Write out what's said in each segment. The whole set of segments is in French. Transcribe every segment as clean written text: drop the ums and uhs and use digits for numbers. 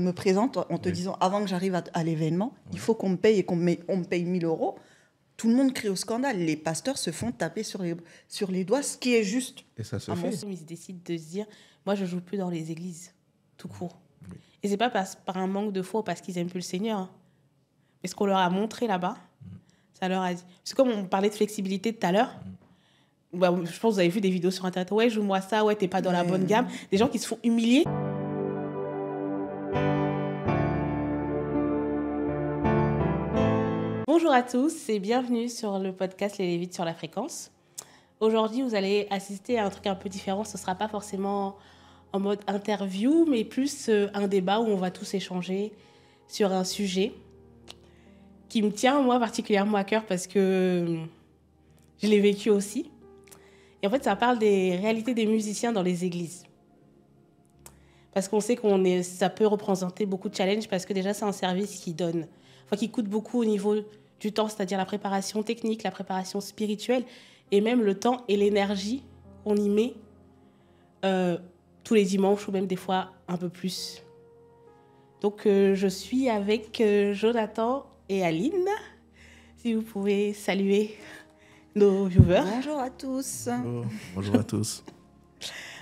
me présente en te disant, avant que j'arrive à l'événement, il faut qu'on me paye et on me paye 1 000 euros. Tout le monde crie au scandale. Les pasteurs se font taper sur les doigts, ce qui est juste. Et ça se fait. Ils décident de se dire, moi, je ne joue plus dans les églises, tout court. Oui. Et ce n'est pas par un manque de foi ou parce qu'ils n'aiment plus le Seigneur. Hein. Mais ce qu'on leur a montré là-bas, ça leur a dit... C'est comme on parlait de flexibilité tout à l'heure. Bah, je pense que vous avez vu des vidéos sur Internet. Ouais, joue-moi ça. Ouais, t'es pas dans la bonne gamme. Des gens qui se font humilier. Bonjour à tous et bienvenue sur le podcast Les Lévites sur la fréquence. Aujourd'hui, vous allez assister à un truc un peu différent. Ce ne sera pas forcément en mode interview, mais plus un débat où on va tous échanger sur un sujet qui me tient, moi, particulièrement à cœur parce que je l'ai vécu aussi. Et en fait, ça parle des réalités des musiciens dans les églises. Parce qu'on sait ça peut représenter beaucoup de challenges parce que déjà, c'est un service qui coûte beaucoup au niveau du temps, c'est-à-dire la préparation technique, la préparation spirituelle et même le temps et l'énergie qu'on y met tous les dimanches ou même des fois un peu plus. Donc, je suis avec Jonathan et Aline. Si vous pouvez saluer nos viewers. Bonjour à tous. Bonjour à tous.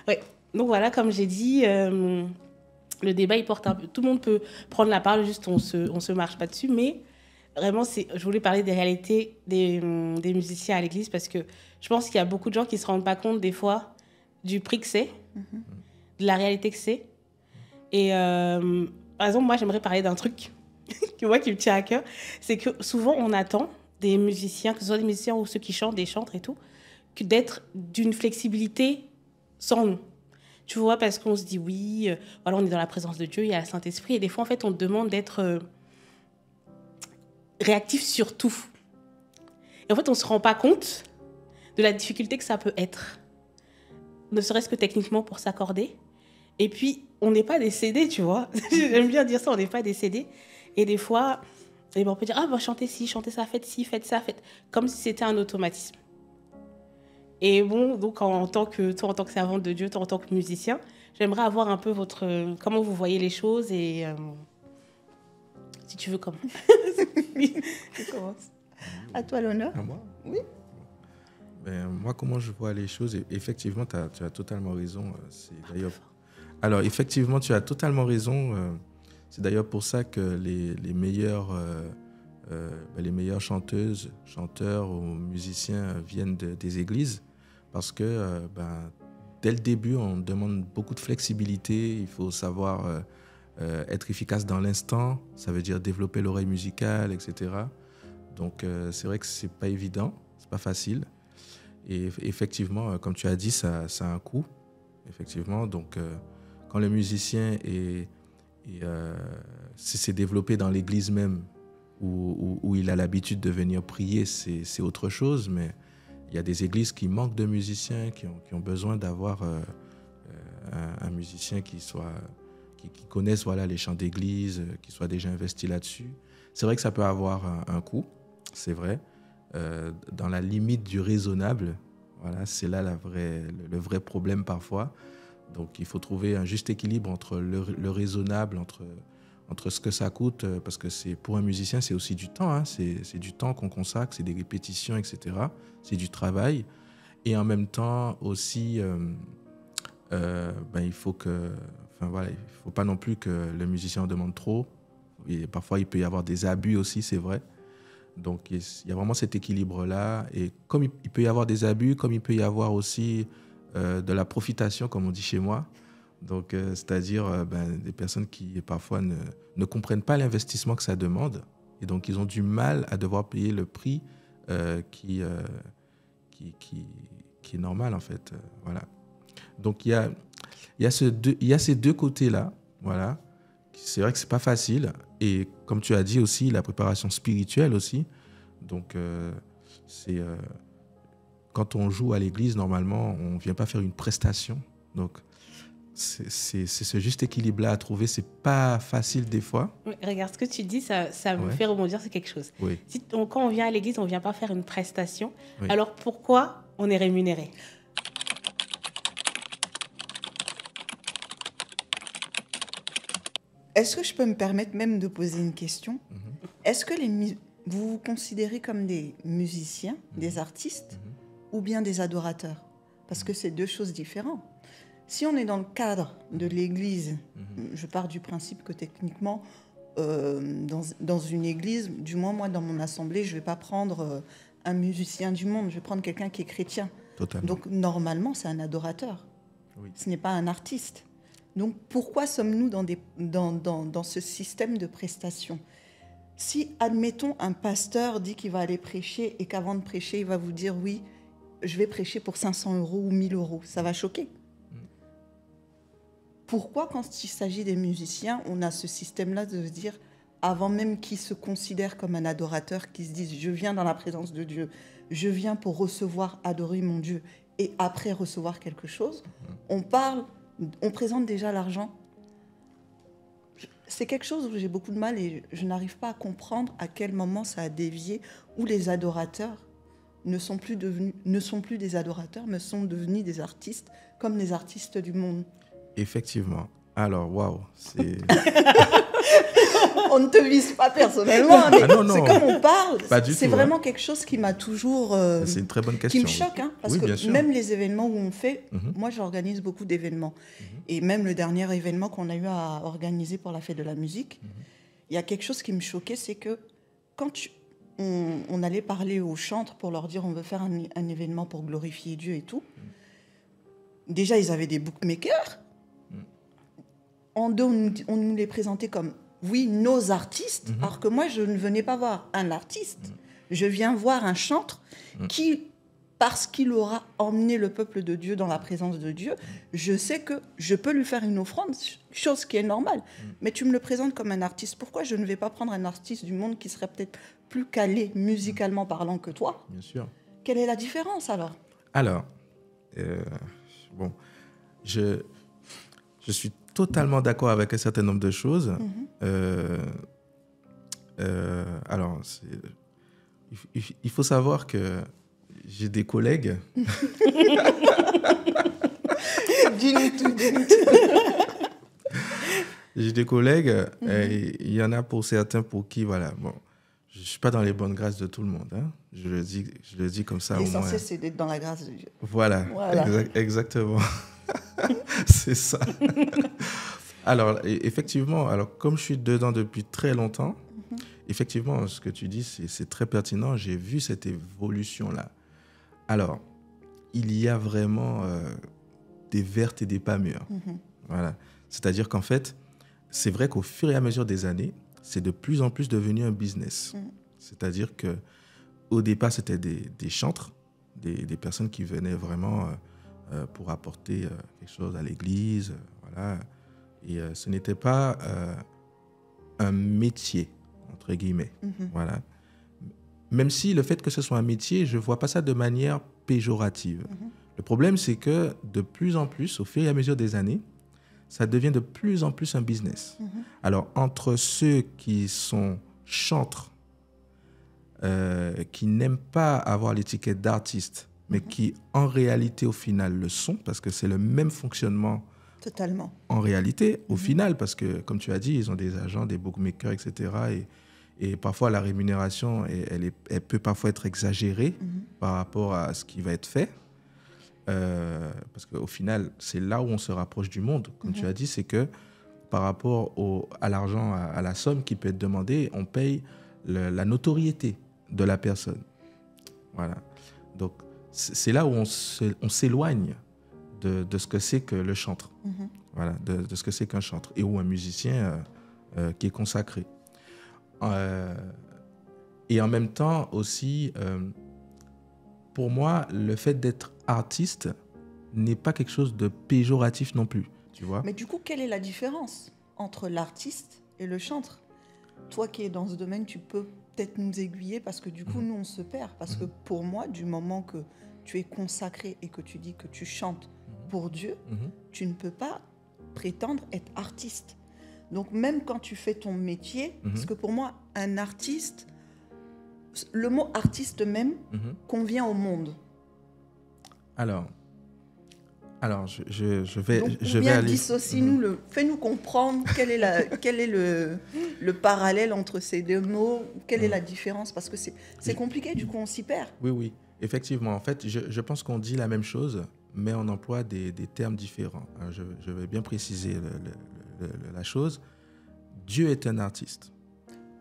Oui, donc voilà, comme j'ai dit, le débat, il porte un peu... Tout le monde peut prendre la parole, juste on se marche pas dessus, mais vraiment, je voulais parler des réalités des musiciens à l'église parce que je pense qu'il y a beaucoup de gens qui ne se rendent pas compte des fois du prix que c'est, de la réalité que c'est. Et par exemple, moi, j'aimerais parler d'un truc qui me tient à cœur. C'est que souvent, on attend des musiciens, que ce soit des musiciens ou ceux qui chantent, des chantres et tout, d'être d'une flexibilité sans nous. Tu vois, parce qu'on se dit, oui, voilà, on est dans la présence de Dieu, il y a le Saint-Esprit. Et des fois, en fait, on te demande d'être réactif sur tout. Et en fait, on ne se rend pas compte de la difficulté que ça peut être, ne serait-ce que techniquement pour s'accorder. Et puis, on n'est pas décédé, tu vois. J'aime bien dire ça, on n'est pas décédé. Et des fois, on peut dire, ah, chantez ci, chantez ça, faites ci, faites ça, faites... Comme si c'était un automatisme. Et bon, donc, toi, en tant que servante de Dieu, toi, en tant que musicien, j'aimerais avoir un peu comment vous voyez les choses et... si tu veux, comment. Tu commences. À toi l'honneur. À moi ? Oui. Moi, comment je vois les choses, effectivement, tu as totalement raison. Alors, effectivement, tu as totalement raison. C'est d'ailleurs pour ça que les meilleures chanteuses, chanteurs ou musiciens viennent des églises. Parce que dès le début, on demande beaucoup de flexibilité. Il faut savoir être efficace dans l'instant. Ça veut dire développer l'oreille musicale, etc. Donc, c'est vrai que ce n'est pas évident, ce n'est pas facile. Et effectivement, comme tu as dit, ça a un coût. Effectivement, donc, quand le musicien s'est développé dans l'église même, où il a l'habitude de venir prier, c'est autre chose. Mais il y a des églises qui manquent de musiciens, qui ont besoin d'avoir un musicien qui connaisse les chants d'église, qui soit déjà investi là-dessus. C'est vrai que ça peut avoir un coût, c'est vrai. Dans la limite du raisonnable, voilà, c'est là le vrai problème parfois. Donc il faut trouver un juste équilibre entre le raisonnable, entre ce que ça coûte, parce que pour un musicien, c'est aussi du temps, hein, c'est du temps qu'on consacre, c'est des répétitions, etc. C'est du travail. Et en même temps aussi, il faut pas non plus que le musicien en demande trop. Et parfois, il peut y avoir des abus aussi, c'est vrai. Donc, il y a vraiment cet équilibre-là. Et comme il peut y avoir des abus, comme il peut y avoir aussi de la profitation, comme on dit chez moi. Donc, c'est-à-dire des personnes qui parfois ne comprennent pas l'investissement que ça demande. Et donc, ils ont du mal à devoir payer le prix qui est normal, en fait. Voilà. Donc, il y a ces deux côtés-là. Voilà. C'est vrai que ce n'est pas facile. Et comme tu as dit aussi, la préparation spirituelle aussi. Donc, quand on joue à l'église, normalement, on ne vient pas faire une prestation. Donc, c'est ce juste équilibre-là à trouver. Ce n'est pas facile des fois. Oui, regarde, ce que tu dis, ça me fait rebondir sur quelque chose. Oui. Quand on vient à l'église, on ne vient pas faire une prestation. Oui. Alors, pourquoi on est rémunéré ? Est-ce que je peux me permettre même de poser une question? Est-ce que vous vous considérez comme des musiciens, des artistes, ou bien des adorateurs? Parce que c'est deux choses différentes. Si on est dans le cadre de l'église, je pars du principe que techniquement, dans une église, du moins moi dans mon assemblée, je ne vais pas prendre un musicien du monde, je vais prendre quelqu'un qui est chrétien. Totalement. Donc normalement, c'est un adorateur. Oui. Ce n'est pas un artiste. Donc pourquoi sommes-nous dans ce système de prestation? Si, admettons, un pasteur dit qu'il va aller prêcher et qu'avant de prêcher, il va vous dire « oui, je vais prêcher pour 500 € ou 1000 €», ça va choquer. Pourquoi, quand il s'agit des musiciens, on a ce système-là de se dire, avant même qu'ils se considèrent comme un adorateur, qu'ils se disent « je viens dans la présence de Dieu, je viens pour recevoir, adorer mon Dieu, et après recevoir quelque chose », on présente déjà l'argent. C'est quelque chose où j'ai beaucoup de mal et je n'arrive pas à comprendre à quel moment ça a dévié, où les adorateurs ne sont plus des adorateurs, mais sont devenus des artistes, comme les artistes du monde. Effectivement. Alors, waouh, c'est... On ne te vise pas personnellement, mais non, c'est comme on parle. C'est tout, vraiment quelque chose qui m'a toujours... c'est une très bonne question. Qui me choque, hein, parce que même les événements où on fait... Moi, j'organise beaucoup d'événements. Et même le dernier événement qu'on a eu à organiser pour la fête de la musique, il y a quelque chose qui me choquait, c'est que quand on allait parler aux chantres pour leur dire on veut faire un événement pour glorifier Dieu et tout, déjà, ils avaient des bookmakers. En deux, on nous les présentait comme, oui, nos artistes, alors que moi, je ne venais pas voir un artiste. Je viens voir un chantre qui, parce qu'il aura emmené le peuple de Dieu dans la présence de Dieu, je sais que je peux lui faire une offrande, chose qui est normale. Mais tu me le présentes comme un artiste. Pourquoi je ne vais pas prendre un artiste du monde qui serait peut-être plus calé musicalement parlant que toi? Bien sûr. Quelle est la différence alors? Alors, bon, je suis totalement d'accord avec un certain nombre de choses. Alors, il faut savoir que j'ai des collègues. Dis-nous tout. J'ai des collègues, et il y en a pour certains pour qui, voilà, bon, je ne suis pas dans les bonnes grâces de tout le monde. Hein. Je le dis comme ça. L'essentiel, c'est d'être dans la grâce de Dieu. Voilà. Exactement. C'est ça. Alors, effectivement, comme je suis dedans depuis très longtemps, effectivement, ce que tu dis, c'est très pertinent. J'ai vu cette évolution-là. Alors, il y a vraiment des vertes et des pas mûres. Voilà. C'est-à-dire qu'en fait, c'est vrai qu'au fur et à mesure des années, c'est de plus en plus devenu un business. C'est-à-dire qu'au départ, c'était des chantres, des personnes qui venaient vraiment pour apporter quelque chose à l'église. Voilà. Et ce n'était pas un métier, entre guillemets. Voilà. Même si le fait que ce soit un métier, je ne vois pas ça de manière péjorative. Le problème, c'est que de plus en plus, au fur et à mesure des années, ça devient de plus en plus un business. Alors, entre ceux qui sont chantres, qui n'aiment pas avoir l'étiquette d'artiste, mais qui, en réalité, au final, le sont, parce que c'est le même fonctionnement. Totalement. En réalité, au final, parce que, comme tu as dit, ils ont des agents, des bookmakers, etc. Et parfois, la rémunération, elle peut parfois être exagérée par rapport à ce qui va être fait. Parce qu'au final, c'est là où on se rapproche du monde. Comme tu as dit, c'est que par rapport à l'argent, à la somme qui peut être demandée, on paye la notoriété de la personne. Voilà. Donc, c'est là où on s'éloigne de ce que c'est que le chantre. Voilà, de ce que c'est qu'un chantre. Et ou un musicien qui est consacré. Et en même temps aussi, pour moi, le fait d'être artiste n'est pas quelque chose de péjoratif non plus, tu vois. Mais du coup, quelle est la différence entre l'artiste et le chantre? Toi qui es dans ce domaine, tu peux peut-être nous aiguiller parce que du coup, nous, on se perd. Parce que pour moi, du moment que tu es consacré et que tu dis que tu chantes pour Dieu, tu ne peux pas prétendre être artiste. Donc même quand tu fais ton métier, parce que pour moi, un artiste, le mot artiste même convient au monde. Alors, Alors, je vais aller... Dissocie-nous, fais-nous comprendre quel est le parallèle entre ces deux mots, quelle est la différence, parce que c'est compliqué, du coup, on s'y perd. Oui, effectivement. En fait, je pense qu'on dit la même chose, mais on emploie des termes différents. Alors, je vais bien préciser la chose. Dieu est un artiste.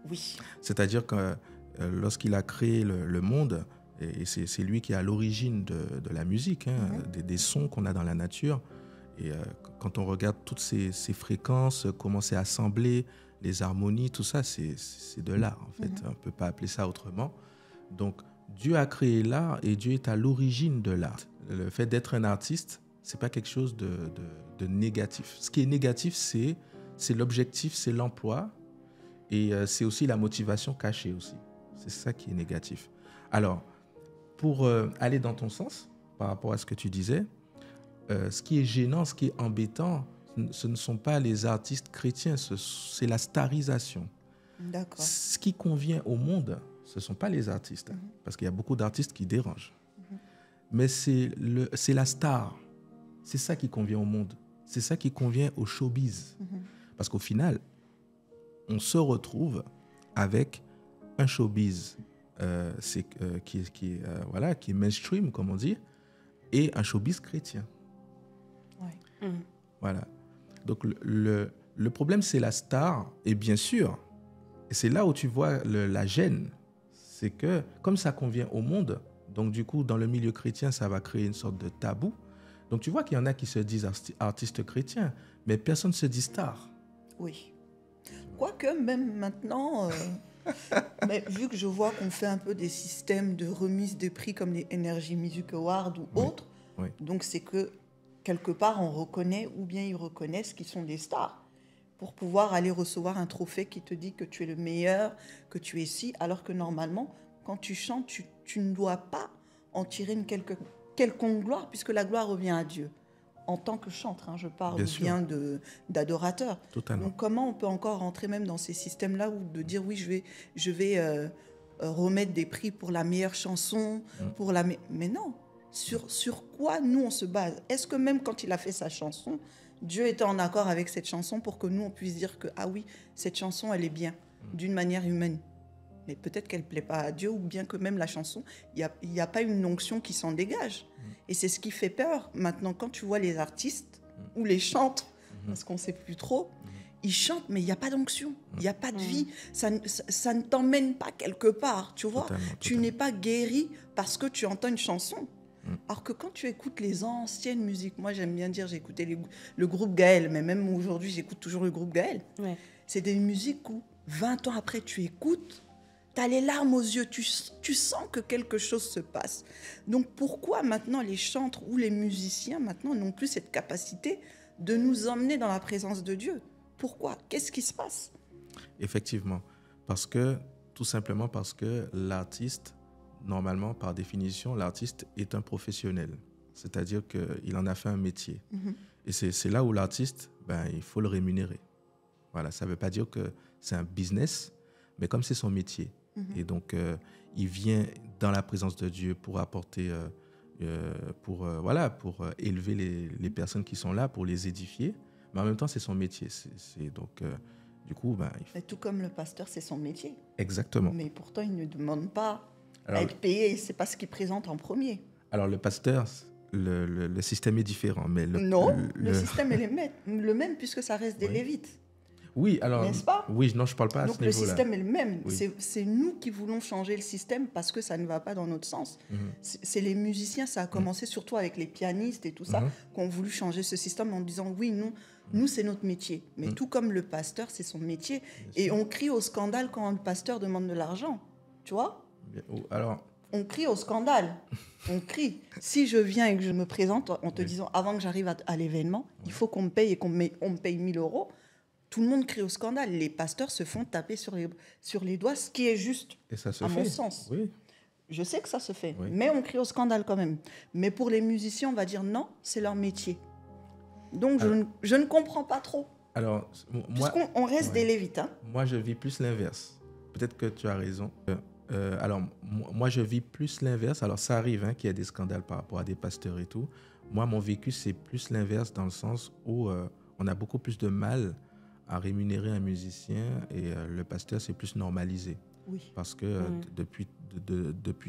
Oui. C'est-à-dire que lorsqu'il a créé le monde, et c'est lui qui est à l'origine de la musique, des sons qu'on a dans la nature. Et quand on regarde toutes ces fréquences, comment c'est assemblé, les harmonies, tout ça, c'est de l'art, en fait. On ne peut pas appeler ça autrement. Donc, Dieu a créé l'art et Dieu est à l'origine de l'art. Le fait d'être un artiste, ce n'est pas quelque chose de négatif. Ce qui est négatif, c'est l'objectif, c'est l'emploi et c'est aussi la motivation cachée aussi. C'est ça qui est négatif. Alors, pour aller dans ton sens, par rapport à ce que tu disais, ce qui est gênant, ce qui est embêtant, ce ne sont pas les artistes chrétiens, c'est la starisation. D'accord. Ce qui convient au monde, ce ne sont pas les artistes, parce qu'il y a beaucoup d'artistes qui dérangent. Mais c'est la star. C'est ça qui convient au monde. C'est ça qui convient au showbiz. Parce qu'au final, on se retrouve avec un showbiz qui est mainstream, comme on dit, et un showbiz chrétien. Ouais. Voilà. Donc, le problème, c'est la star. Et bien sûr, et c'est là où tu vois la gêne, c'est que, comme ça convient au monde, donc du coup, dans le milieu chrétien, ça va créer une sorte de tabou. Donc, tu vois qu'il y en a qui se disent artistes chrétiens, mais personne ne se dit star. Oui. Quoique, même maintenant... Mais vu que je vois qu'on fait un peu des systèmes de remise de prix comme les Energy Music Awards ou autres, donc c'est que quelque part on reconnaît ou bien ils reconnaissent qu'ils sont des stars pour pouvoir aller recevoir un trophée qui te dit que tu es le meilleur, que tu es ci, alors que normalement quand tu chantes, tu ne dois pas en tirer une quelconque gloire puisque la gloire revient à Dieu. En tant que chanteur, je parle bien d'adorateur. Totalement. Donc comment on peut encore rentrer même dans ces systèmes-là ou de dire oui, je vais remettre des prix pour la meilleure chanson, pour la mais non. Sur quoi nous on se base? Est-ce que même quand il a fait sa chanson, Dieu était en accord avec cette chanson pour que nous on puisse dire que ah oui, cette chanson elle est bien d'une manière humaine? Mais peut-être qu'elle ne plaît pas à Dieu ou bien que même la chanson, il n'y a pas une onction qui s'en dégage. Et c'est ce qui fait peur. Maintenant, quand tu vois les artistes ou les chantres, parce qu'on ne sait plus trop, ils chantent, mais il n'y a pas d'onction, il n'y a pas de vie. Ça ne t'emmène pas quelque part, tu vois. Tu n'es pas guéri parce que tu entends une chanson. Alors que quand tu écoutes les anciennes musiques, moi j'aime bien dire, j'ai écouté le groupe Gaël, mais même aujourd'hui j'écoute toujours le groupe Gaël. Ouais. C'est des musiques où 20 ans après tu écoutes, tu as les larmes aux yeux, tu sens que quelque chose se passe. Donc pourquoi maintenant les chantres ou les musiciens maintenant n'ont plus cette capacité de nous emmener dans la présence de Dieu? Pourquoi? Qu'est-ce qui se passe? Effectivement, tout simplement parce que l'artiste, normalement, par définition, l'artiste est un professionnel. C'est-à-dire qu'il en a fait un métier. Et c'est là où l'artiste, il faut le rémunérer. Voilà, ça ne veut pas dire que c'est un business, mais comme c'est son métier. Et donc, il vient dans la présence de Dieu pour apporter, pour élever les personnes qui sont là, pour les édifier. Mais en même temps, c'est son métier. Donc, du coup, Mais tout comme le pasteur, c'est son métier. Exactement. Mais pourtant, il ne demande pas à être payé. C'est pas ce qu'il présente en premier. Alors, le pasteur, le système est différent. Mais le système est le même puisque ça reste des Lévites. Oui, alors... N'est-ce pas? Oui, non, je ne parle pas à ce niveau-là. Donc, le système est le même. Oui. C'est nous qui voulons changer le système parce que ça ne va pas dans notre sens. C'est les musiciens, ça a commencé surtout avec les pianistes et tout ça, qui ont voulu changer ce système en disant, oui, nous c'est notre métier. Mais tout comme le pasteur, c'est son métier. Et on crie au scandale quand le pasteur demande de l'argent. Tu vois? Alors... On crie au scandale. On crie. Si je viens et que je me présente en te disant, avant que j'arrive à l'événement, il faut qu'on me paye et qu'on me paye 1 000 €, tout le monde crie au scandale. Les pasteurs se font taper sur les doigts, ce qui est juste, et ça se à fait. mon sens. Oui. Je sais que ça se fait, mais on crie au scandale quand même. Mais pour les musiciens, on va dire non, c'est leur métier. Donc, je ne comprends pas trop. Alors, puisqu'on reste des Lévites. Hein. Moi, je vis plus l'inverse. Peut-être que tu as raison. Alors, moi, je vis plus l'inverse. Alors, ça arrive qu'il y ait des scandales par rapport à des pasteurs et tout. Moi, mon vécu, c'est plus l'inverse dans le sens où on a beaucoup plus de mal à rémunérer un musicien et le pasteur, c'est plus normalisé. Oui. Parce que depuis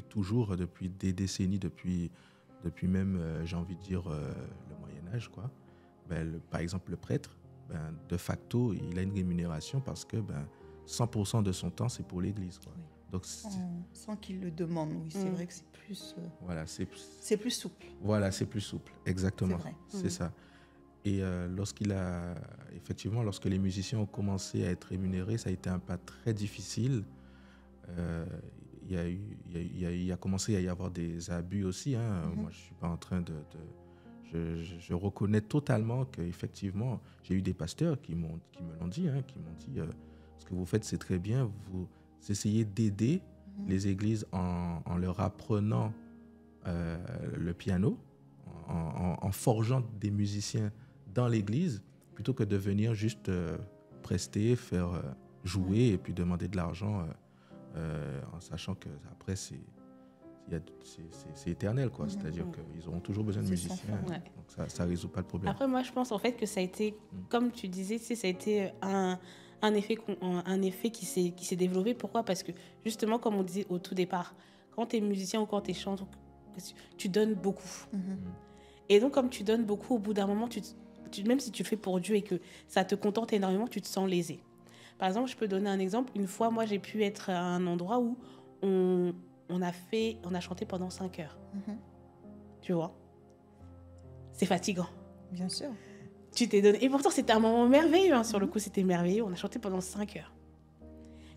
toujours, depuis des décennies, depuis même, j'ai envie de dire, le Moyen-Âge, quoi, par exemple, le prêtre, de facto, il a une rémunération parce que 100% de son temps, c'est pour l'Église, quoi. Oui. Donc, sans qu'il le demande, oui, c'est vrai que c'est plus... voilà, c'est plus souple. Voilà, c'est plus souple, exactement. C'est vrai. C'est ça. Et lorsque les musiciens ont commencé à être rémunérés, ça a été un pas très difficile. Il a commencé à y avoir des abus aussi. Hein. Moi, je ne suis pas en train de je reconnais totalement qu'effectivement, j'ai eu des pasteurs qui me l'ont dit, ce que vous faites, c'est très bien. Vous essayez d'aider les églises en leur apprenant le piano, en forgeant des musiciens dans l'église, plutôt que de venir juste prester, faire jouer et puis demander de l'argent en sachant que après c'est éternel, quoi. C'est-à-dire qu'ils auront toujours besoin de musiciens. Donc ça résout pas le problème. Après, moi, je pense en fait que ça a été, comme tu disais, ça a été un effet qui s'est développé. Pourquoi ? Parce que justement, comme on disait au tout départ, quand tu es musicien ou quand tu es chanteur, tu donnes beaucoup. Et donc, comme tu donnes beaucoup, au bout d'un moment, même si tu le fais pour Dieu et que ça te contente énormément, tu te sens lésé. Par exemple, je peux donner un exemple. Une fois, moi, j'ai pu être à un endroit où on a chanté pendant 5 heures. Tu vois ? C'est fatigant. Bien sûr. Tu t'es donné. Et pourtant, c'était un moment merveilleux. Hein, sur le coup, c'était merveilleux. On a chanté pendant 5 heures.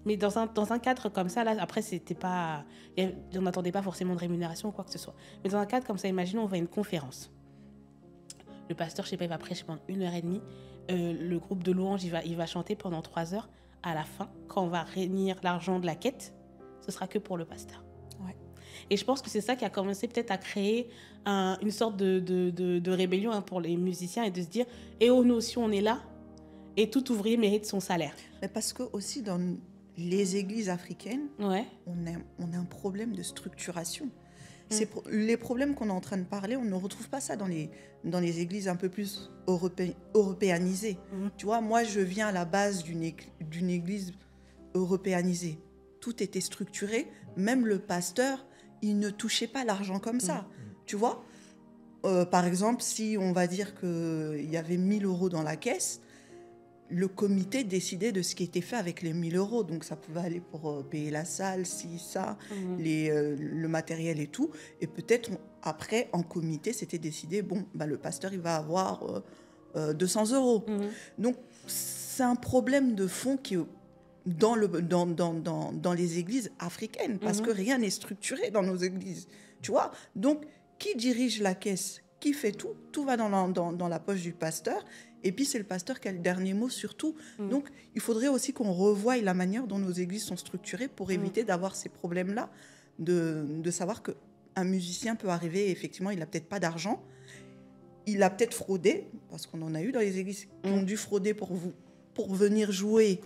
Mais dans un cadre comme ça, là, après, c'était pas... on n'attendait pas forcément de rémunération ou quoi que ce soit. Mais dans un cadre comme ça, imaginons, on va à une conférence. Le pasteur, je sais pas, il va prêcher pendant 1h30. Le groupe de louanges, il va chanter pendant 3 heures. À la fin, quand on va réunir l'argent de la quête, ce sera que pour le pasteur. Ouais. Et je pense que c'est ça qui a commencé peut-être à créer une sorte de rébellion pour les musiciens et de se dire « Eh oh, nous aussi, on est là et tout ouvrier mérite son salaire. » Mais parce que aussi dans les églises africaines, on a un problème de structuration. Les problèmes qu'on est en train de parler, on ne retrouve pas ça dans les églises un peu plus européanisées. Tu vois, moi, je viens à la base d'une église européanisée. Tout était structuré. Même le pasteur, il ne touchait pas l'argent comme ça. Tu vois, par exemple, si on va dire qu'il y avait 1 000 € dans la caisse, le comité décidait de ce qui était fait avec les 1 000 €. Donc, ça pouvait aller pour payer la salle, le matériel et tout. Et peut-être, après, en comité, c'était décidé, le pasteur, il va avoir 200 €. Donc, c'est un problème de fond qui est dans les églises africaines, parce que rien n'est structuré dans nos églises. Tu vois ? Donc, qui dirige la caisse ? Qui fait tout ? Tout va dans la poche du pasteur. Et puis, c'est le pasteur qui a le dernier mot sur tout. Donc, il faudrait aussi qu'on revoie la manière dont nos églises sont structurées pour éviter d'avoir ces problèmes-là, de savoir qu'un musicien peut arriver, effectivement, il n'a peut-être pas d'argent, il a peut-être fraudé, parce qu'on en a eu dans les églises qui ont dû frauder pour venir jouer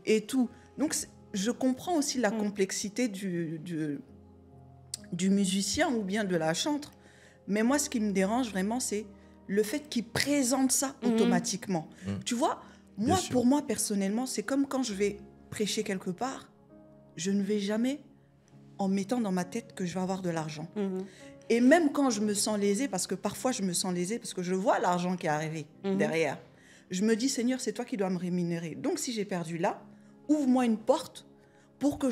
et tout. Donc, je comprends aussi la complexité du musicien ou bien de la chantre. Mais moi, ce qui me dérange vraiment, c'est le fait qu'ils présentent ça automatiquement. Tu vois, pour moi, personnellement, c'est comme quand je vais prêcher quelque part, je ne vais jamais en mettant dans ma tête que je vais avoir de l'argent. Et même quand je me sens lésée, parce que parfois je me sens lésée, parce que je vois l'argent qui est arrivé derrière, je me dis, Seigneur, c'est toi qui dois me rémunérer. Donc, si j'ai perdu là, ouvre-moi une porte pour que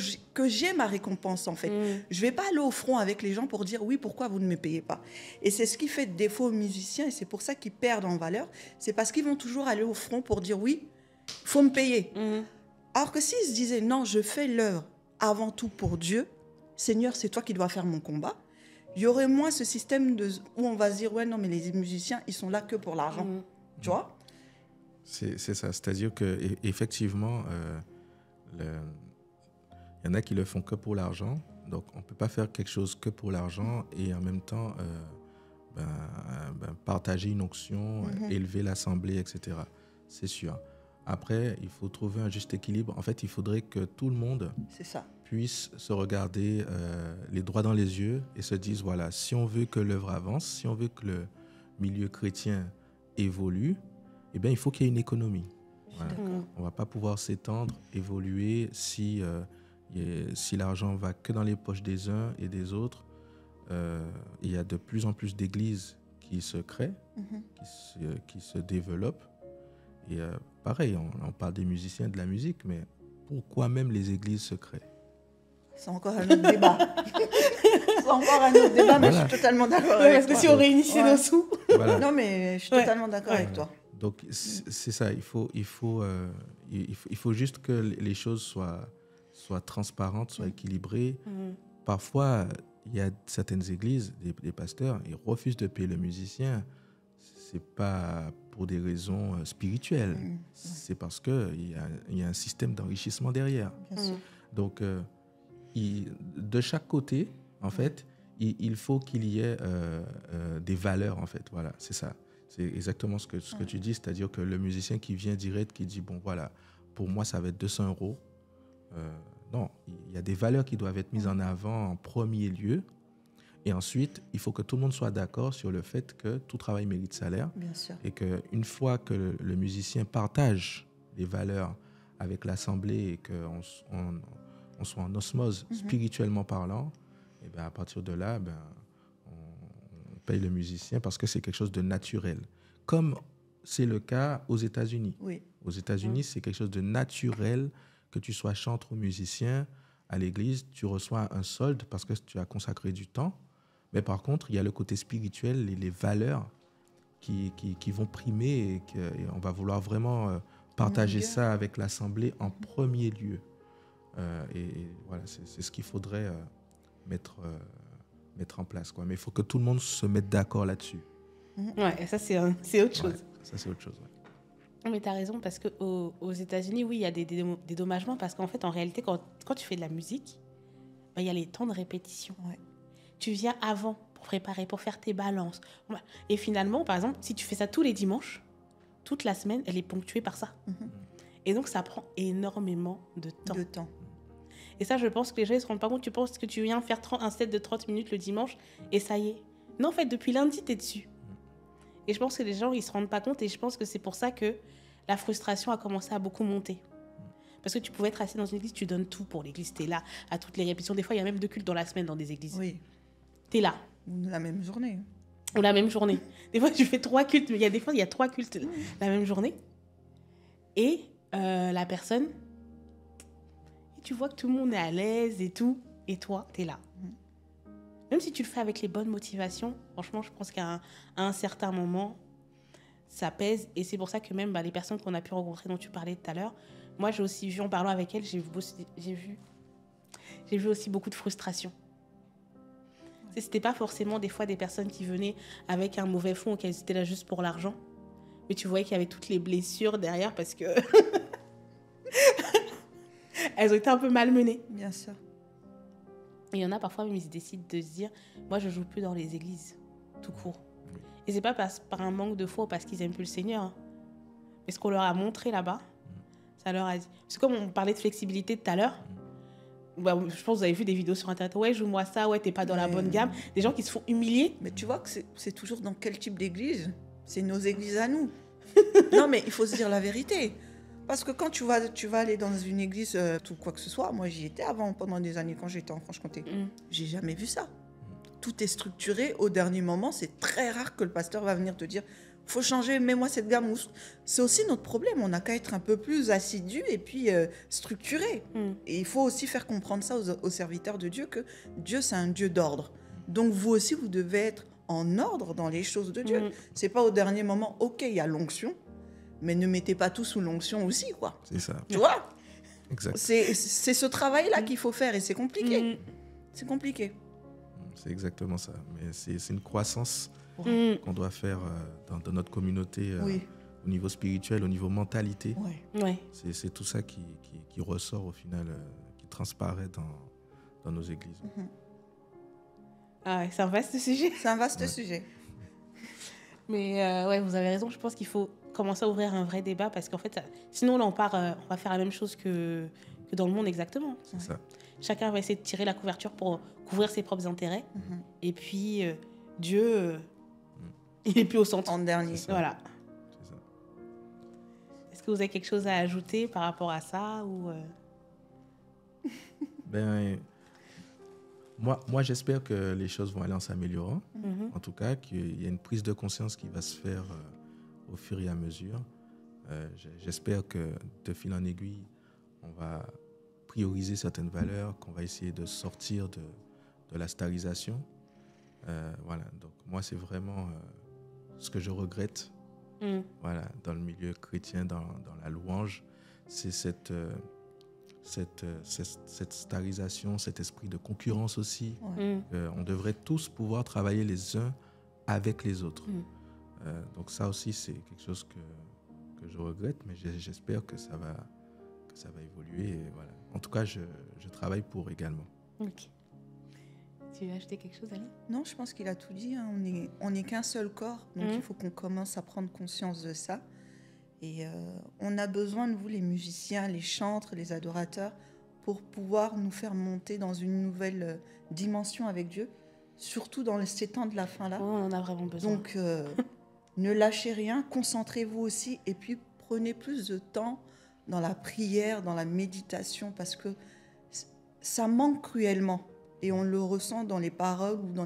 j'ai ma récompense, en fait. Je ne vais pas aller au front avec les gens pour dire, oui, pourquoi vous ne me payez pas ? Et c'est ce qui fait défaut aux musiciens, et c'est pour ça qu'ils perdent en valeur. C'est parce qu'ils vont toujours aller au front pour dire, oui, il faut me payer. Alors que s'ils se disaient, non, je fais l'œuvre avant tout pour Dieu, Seigneur, c'est toi qui dois faire mon combat, il y aurait moins ce système où on va se dire, ouais, non, mais les musiciens, ils sont là que pour l'argent. Tu vois ? C'est ça, c'est-à-dire qu'effectivement, il y en a qui le font que pour l'argent, donc on ne peut pas faire quelque chose que pour l'argent et en même temps partager une onction, élever l'assemblée, etc. C'est sûr. Après, il faut trouver un juste équilibre. En fait, il faudrait que tout le monde puisse se regarder les droits dans les yeux et se dise, voilà, si on veut que l'œuvre avance, si on veut que milieu chrétien évolue, eh bien, il faut qu'il y ait une économie. Voilà. On ne va pas pouvoir s'étendre, évoluer si l'argent va que dans les poches des uns et des autres. Il y a de plus en plus d'églises qui se créent, qui se développent. Et pareil, on parle des musiciens, de la musique, mais pourquoi même les églises se créent? C'est encore un autre débat. C'est encore un autre débat, mais je suis totalement d'accord avec toi. Parce que si on réunissait nos sous... Voilà. Non, mais je suis totalement d'accord avec toi. Donc, c'est ça, il faut juste que les choses soient transparentes, soient équilibrées. Parfois, il y a certaines églises, des pasteurs, ils refusent de payer le musicien. Ce n'est pas pour des raisons spirituelles. C'est parce qu'il y a un système d'enrichissement derrière. Donc, de chaque côté, en fait, il faut qu'il y ait des valeurs, en fait. Voilà, c'est ça. C'est exactement ce que tu dis, c'est-à-dire que le musicien qui vient direct, qui dit, bon, voilà, pour moi, ça va être 200 €. Non, il y a des valeurs qui doivent être mises en avant en premier lieu. Et ensuite, il faut que tout le monde soit d'accord sur le fait que tout travail mérite salaire. Bien sûr. Et qu'une fois que le musicien partage les valeurs avec l'assemblée et qu'on soit en osmose spirituellement parlant, et ben à partir de là, on paye le musicien parce que c'est quelque chose de naturel. Comme c'est le cas aux États-Unis. Oui. Aux États-Unis, c'est quelque chose de naturel que tu sois chanteur ou musicien à l'église, tu reçois un solde parce que tu as consacré du temps. Mais par contre, il y a le côté spirituel et les valeurs qui vont primer et on va vouloir vraiment partager ça avec l'Assemblée en premier lieu. Et voilà, c'est ce qu'il faudrait mettre en place, quoi. Mais il faut que tout le monde se mette d'accord là-dessus. Ouais, ça, c'est autre chose. Ça, c'est autre chose, ouais. Mais tu as raison, parce qu'aux États-Unis, oui, il y a des dédommagements, parce qu'en fait, en réalité, quand tu fais de la musique, il y a les temps de répétition. Ouais. Tu viens avant pour préparer, pour faire tes balances. Et finalement, par exemple, si tu fais ça tous les dimanches, toute la semaine, elle est ponctuée par ça. Et donc, ça prend énormément de temps. Et ça, je pense que les gens ne se rendent pas compte. Tu penses que tu viens faire un set de 30 minutes le dimanche et ça y est. Non, en fait, depuis lundi, tu es dessus. Et je pense que les gens, ils ne se rendent pas compte. Et je pense que c'est pour ça que la frustration a commencé à beaucoup monter. Parce que tu pouvais être assis dans une église, tu donnes tout pour l'église. Tu es là à toutes les répétitions. Des fois, il y a même 2 cultes dans la semaine dans des églises. Oui. Tu es là. La même journée. Ou la même journée. Des fois, tu fais 3 cultes. Mais des fois, il y a 3 cultes la même journée. Et la personne... Tu vois que tout le monde est à l'aise et tout. Et toi, tu es là. Même si tu le fais avec les bonnes motivations, franchement, je pense qu'à un certain moment, ça pèse. Et c'est pour ça que même les personnes qu'on a pu rencontrer, dont tu parlais tout à l'heure, moi, j'ai aussi vu, en parlant avec elles, j'ai vu aussi beaucoup de frustration. C'était pas forcément des fois des personnes qui venaient avec un mauvais fond ou qu'elles étaient là juste pour l'argent. Mais tu voyais qu'il y avait toutes les blessures derrière parce que... elles ont été un peu malmenées. Bien sûr. Et il y en a parfois, même, ils décident de se dire, moi, je joue plus dans les églises, tout court. Et c'est pas par un manque de foi ou parce qu'ils aiment plus le Seigneur. Hein. Mais ce qu'on leur a montré là-bas, ça leur a dit... C'est comme on parlait de flexibilité tout à l'heure. Je pense que vous avez vu des vidéos sur Internet. Ouais, joue-moi ça. Ouais, t'es pas dans la bonne gamme. Des gens qui se font humilier. Mais tu vois que c'est toujours dans quel type d'église? C'est nos églises à nous. Non, mais il faut se dire la vérité. Parce que quand tu vas aller dans une église, tout quoi que ce soit, moi j'y étais avant, pendant des années, quand j'étais en Franche-Comté. J'ai jamais vu ça. Tout est structuré au dernier moment. C'est très rare que le pasteur va venir te dire « faut changer, mets-moi cette gamme ». C'est aussi notre problème. On n'a qu'à être un peu plus assidu et puis structuré. Et il faut aussi faire comprendre ça aux serviteurs de Dieu, que Dieu, c'est un Dieu d'ordre. Donc vous aussi, vous devez être en ordre dans les choses de Dieu. C'est pas au dernier moment, ok, il y a l'onction, mais ne mettez pas tout sous l'onction aussi, quoi. C'est ça. Tu vois? Exact. C'est ce travail-là qu'il faut faire et c'est compliqué. C'est compliqué. C'est exactement ça. Mais c'est une croissance qu'on doit faire dans notre communauté, au niveau spirituel, au niveau mentalité. C'est tout ça qui ressort au final, qui transparaît dans nos églises. Ah ouais, c'est un vaste sujet. C'est un vaste sujet. Mais ouais, vous avez raison. Je pense qu'il faut commencer à ouvrir un vrai débat parce qu'en fait, sinon, là, on va faire la même chose que dans le monde exactement. C'est ça. Chacun va essayer de tirer la couverture pour couvrir ses propres intérêts. Et puis, Dieu, Il est plus au centre. En dernier. Voilà. Est-ce que vous avez quelque chose à ajouter par rapport à ça ou Moi, j'espère que les choses vont aller en s'améliorant. En tout cas, qu'il y a une prise de conscience qui va se faire au fur et à mesure. J'espère que de fil en aiguille, on va prioriser certaines valeurs, qu'on va essayer de sortir de la starisation. Voilà. Donc, moi, c'est vraiment ce que je regrette. Voilà, dans le milieu chrétien, dans la louange, c'est cette starisation, cet esprit de concurrence aussi. On devrait tous pouvoir travailler les uns avec les autres. Donc ça aussi, c'est quelque chose que je regrette, mais j'espère que ça va évoluer. Et voilà. En tout cas, je travaille pour également. Ok. Tu veux ajouter quelque chose, Ali ? Non, je pense qu'il a tout dit. Hein. On n'est qu'un seul corps, donc il faut qu'on commence à prendre conscience de ça. Et on a besoin de vous, les musiciens, les chantres, les adorateurs, pour pouvoir nous faire monter dans une nouvelle dimension avec Dieu, surtout dans ces temps de la fin-là. On en a vraiment besoin. Donc, ne lâchez rien, concentrez-vous aussi, et puis prenez plus de temps dans la prière, dans la méditation, parce que ça manque cruellement. Et on le ressent dans les paroles ou dans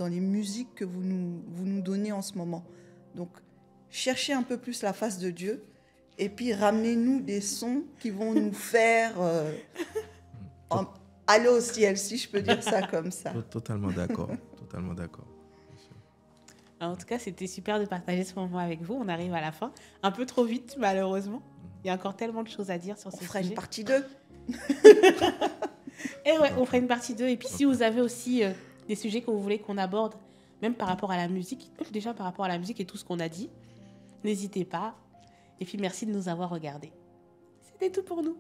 les musiques que vous nous donnez en ce moment. Donc, cherchez un peu plus la face de Dieu et puis ramenez-nous des sons qui vont nous faire aller au ciel, si je peux dire ça comme ça. Totalement d'accord. Totalement d'accord. En tout cas, c'était super de partager ce moment avec vous. On arrive à la fin. Un peu trop vite, malheureusement. Il y a encore tellement de choses à dire sur ce sujet. On fera une partie 2. Et ouais, on fera une partie 2. Et puis, si vous avez aussi des sujets que vous voulez qu'on aborde, même par rapport à la musique, déjà par rapport à la musique et tout ce qu'on a dit, n'hésitez pas. Et puis, merci de nous avoir regardés. C'était tout pour nous.